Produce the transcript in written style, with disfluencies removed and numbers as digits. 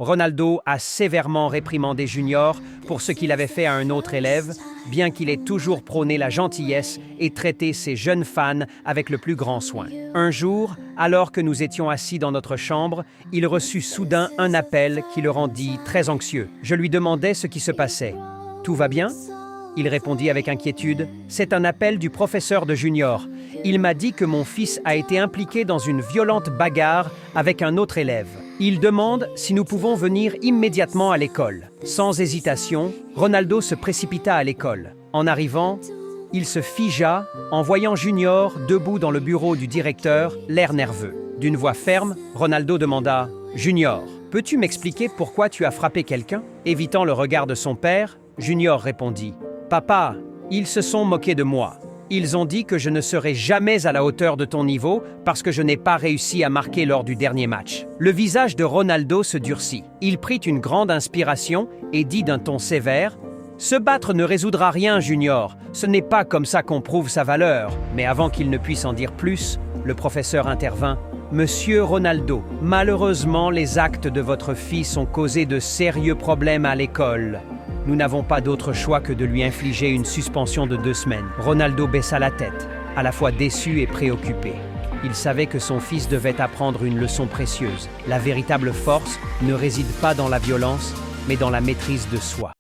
Ronaldo a sévèrement réprimandé Junior pour ce qu'il avait fait à un autre élève, bien qu'il ait toujours prôné la gentillesse et traité ses jeunes fans avec le plus grand soin. Un jour, alors que nous étions assis dans notre chambre, il reçut soudain un appel qui le rendit très anxieux. Je lui demandai ce qui se passait. « Tout va bien ?» Il répondit avec inquiétude. « C'est un appel du professeur de Junior. Il m'a dit que mon fils a été impliqué dans une violente bagarre avec un autre élève. Il demande si nous pouvons venir immédiatement à l'école. » Sans hésitation, Ronaldo se précipita à l'école. En arrivant, il se figea en voyant Junior debout dans le bureau du directeur, l'air nerveux. D'une voix ferme, Ronaldo demanda « Junior, peux-tu m'expliquer pourquoi tu as frappé quelqu'un ?» Évitant le regard de son père, Junior répondit « Papa, ils se sont moqués de moi. Ils ont dit que je ne serai jamais à la hauteur de ton niveau parce que je n'ai pas réussi à marquer lors du dernier match. » Le visage de Ronaldo se durcit. Il prit une grande inspiration et dit d'un ton sévère « Se battre ne résoudra rien, Junior. Ce n'est pas comme ça qu'on prouve sa valeur. » Mais avant qu'il ne puisse en dire plus, le professeur intervint. « Monsieur Ronaldo, malheureusement, les actes de votre fils ont causé de sérieux problèmes à l'école. Nous n'avons pas d'autre choix que de lui infliger une suspension de 2 semaines. » Ronaldo baissa la tête, à la fois déçu et préoccupé. Il savait que son fils devait apprendre une leçon précieuse. La véritable force ne réside pas dans la violence, mais dans la maîtrise de soi.